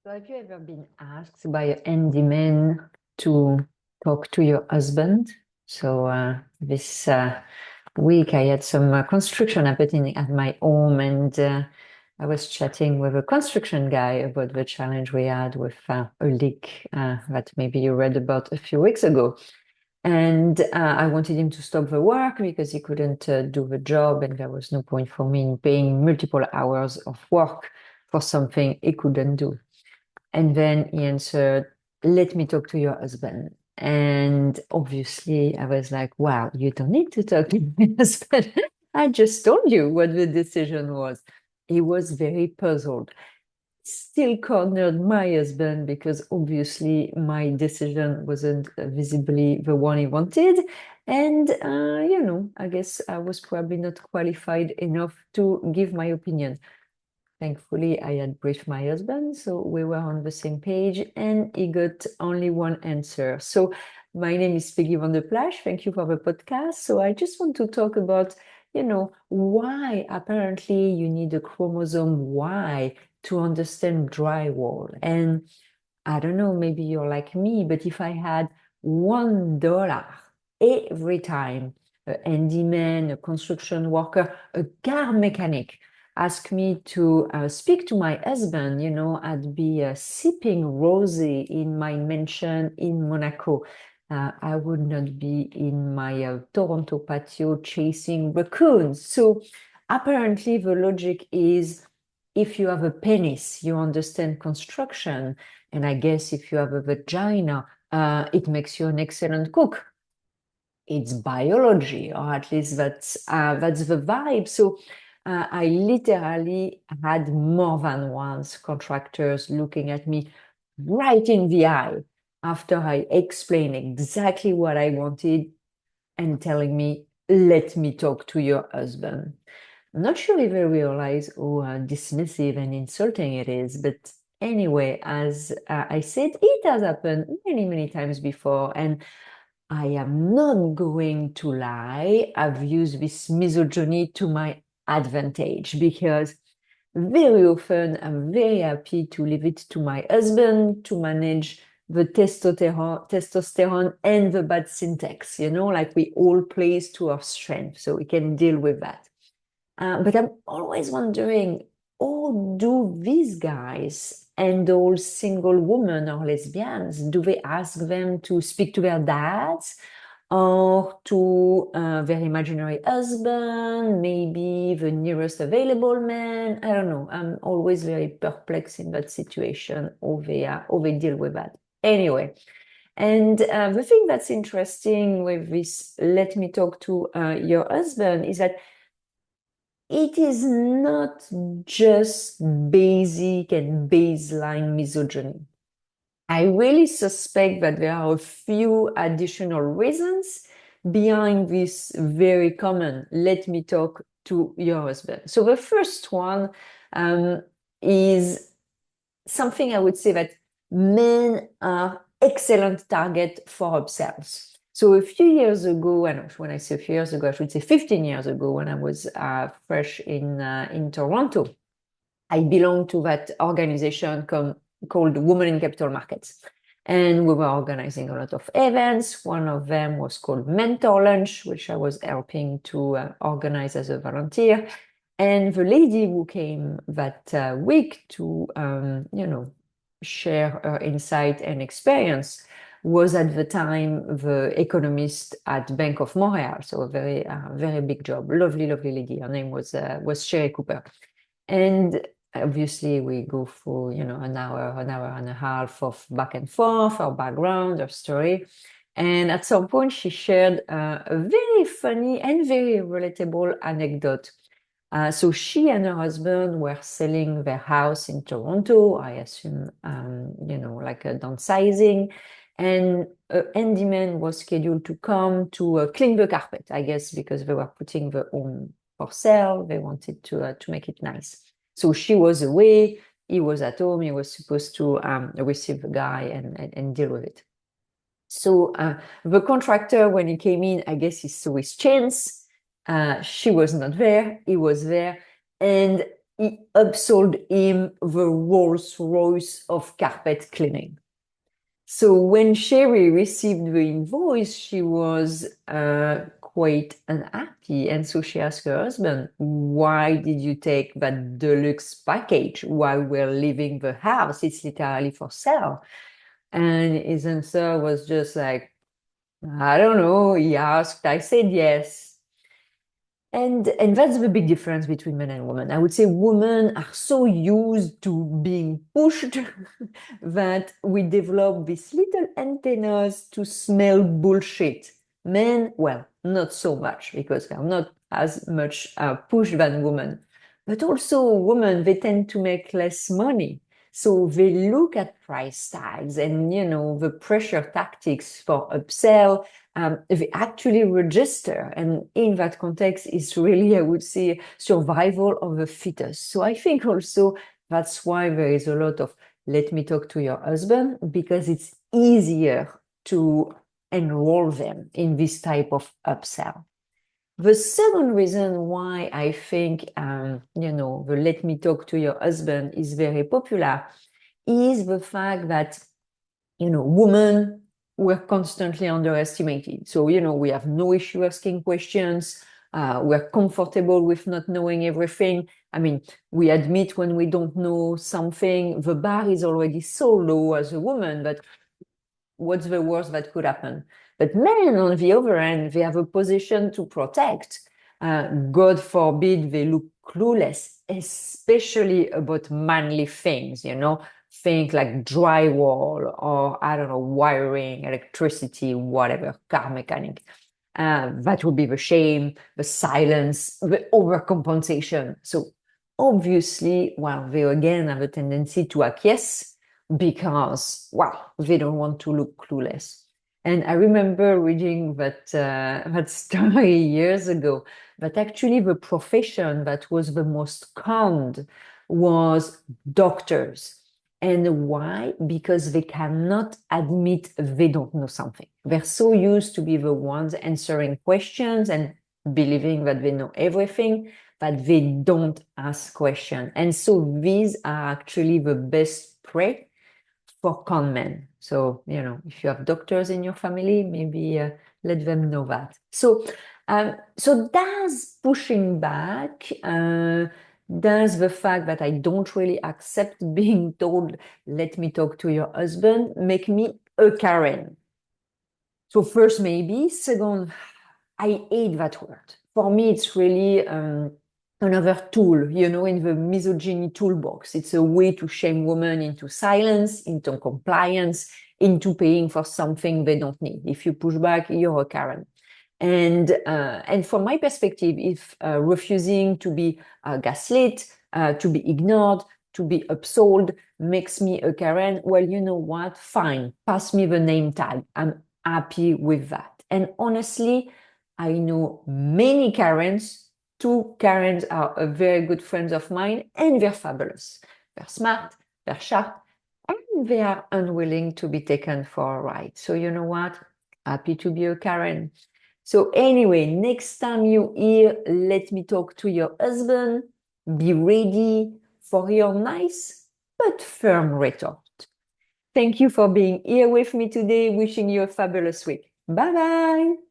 So have you ever been asked by a handyman to talk to your husband? This week I had some construction happening at my home, and I was chatting with a construction guy about the challenge we had with a leak that maybe you read about a few weeks ago. And I wanted him to stop the work because he couldn't do the job, and there was no point for me in paying multiple hours of work for something he couldn't do. And then he answered, "Let me talk to your husband." And obviously, I was like, wow, you don't need to talk to my husband. I just told you what the decision was. He was very puzzled. Still cornered my husband because obviously my decision wasn't visibly the one he wanted. And, I guess I was probably not qualified enough to give my opinion. Thankfully, I had briefed my husband, so we were on the same page, and he got only one answer. So, my name is Peggy van der Plash. Thank you for the podcast. So, I just want to talk about, why apparently you need a chromosome Y to understand drywall. And I don't know, maybe you're like me, but if I had $1 every time a handyman, a construction worker, a car mechanic ask me to speak to my husband, I'd be sipping rosé in my mansion in Monaco. I would not be in my Toronto patio chasing raccoons. So apparently the logic is if you have a penis, you understand construction. And I guess if you have a vagina, it makes you an excellent cook. It's biology, or at least that's the vibe. So I literally had more than once contractors looking at me right in the eye after I explained exactly what I wanted and telling me, "Let me talk to your husband." I'm not sure if they realize how dismissive and insulting it is, but anyway, as I said, it has happened many, many times before, and I am not going to lie. I've used this misogyny to my advantage because very often I'm very happy to leave it to my husband to manage the testosterone and the bad syntax, like we all plays to our strength, so we can deal with that. But I'm always wondering, how do these guys handle single women or lesbians? Do they ask them to speak to their dads or to their imaginary husband, maybe the nearest available man? I don't know. I'm always very perplexed in that situation, how they deal with that. Anyway, and the thing that's interesting with this, let me talk to your husband, is that it is not just basic and baseline misogyny. I really suspect that there are a few additional reasons behind this very common, "let me talk to your husband." So the first one um, is something I would say that men are excellent target for upsells. So a few years ago, and when I say a few years ago, I should say 15 years ago, when I was fresh in Toronto, I belonged to that organization called Women in Capital Markets. And we were organizing a lot of events. One of them was called Mentor Lunch, which I was helping to organize as a volunteer. And the lady who came that week to, share her insight and experience was at the time the economist at Bank of Montreal. So a very big job. Lovely, lovely lady. Her name was Sherry Cooper. And obviously we go through, an hour and a half of back and forth, our background, our story. And at some point, she shared a very funny and very relatable anecdote. So she and her husband were selling their house in Toronto, I assume, like a downsizing. And a handyman was scheduled to come to clean the carpet, I guess, because they were putting the home for sale. They wanted to make it nice. So she was away. He was at home. He was supposed to receive the guy and deal with it. So the contractor, when he came in, I guess he saw his chance. She was not there. He was there. And he upsold him the Rolls Royce of carpet cleaning. So when Sherry received the invoice, she was quite unhappy. And so she asked her husband, why did you take that deluxe package while we're leaving the house? It's literally for sale. And his answer was just like, I don't know. He asked, I said yes. And that's the big difference between men and women. I would say women are so used to being pushed that we develop these little antennas to smell bullshit. Men, well, not so much because they're not as much pushed than women. But also women, they tend to make less money. So they look at price tags and, the pressure tactics for upsell. They actually register. And in that context, it's really, I would say, survival of the fittest. So I think also that's why there is a lot of let me talk to your husband, because it's easier to enroll them in this type of upsell. The second reason why I think, the let me talk to your husband is very popular is the fact that, women were constantly underestimated. So, we have no issue asking questions. We're comfortable with not knowing everything. I mean, we admit when we don't know something, the bar is already so low as a woman that what's the worst that could happen? But men, on the other hand, they have a position to protect. God forbid they look clueless, especially about manly things, things like drywall or, I don't know, wiring, electricity, whatever, car mechanic. That would be the shame, the silence, the overcompensation. So obviously, well, they again have a tendency to acquiesce because, well, they don't want to look clueless. And I remember reading that story years ago, but actually the profession that was the most conned was doctors. And why? Because they cannot admit they don't know something. They're so used to be the ones answering questions and believing that they know everything, but they don't ask questions. And so these are actually the best prey for con men. So, if you have doctors in your family, maybe let them know that. So does pushing back, does the fact that I don't really accept being told, let me talk to your husband, make me a Karen? So first, maybe. Second, I hate that word. For me, it's really another tool, in the misogyny toolbox. It's a way to shame women into silence, into compliance, into paying for something they don't need. If you push back, you're a Karen. And from my perspective, if refusing to be gaslit, to be ignored, to be upsold makes me a Karen, well, you know what? Fine, pass me the name tag. I'm happy with that. And honestly, I know many Karens. Two Karens are a very good friends of mine, and they're fabulous. They're smart, they're sharp, and they are unwilling to be taken for a ride. So you know what? Happy to be a Karen. So anyway, next time you hear, let me talk to your husband, be ready for your nice but firm retort. Thank you for being here with me today. Wishing you a fabulous week. Bye-bye.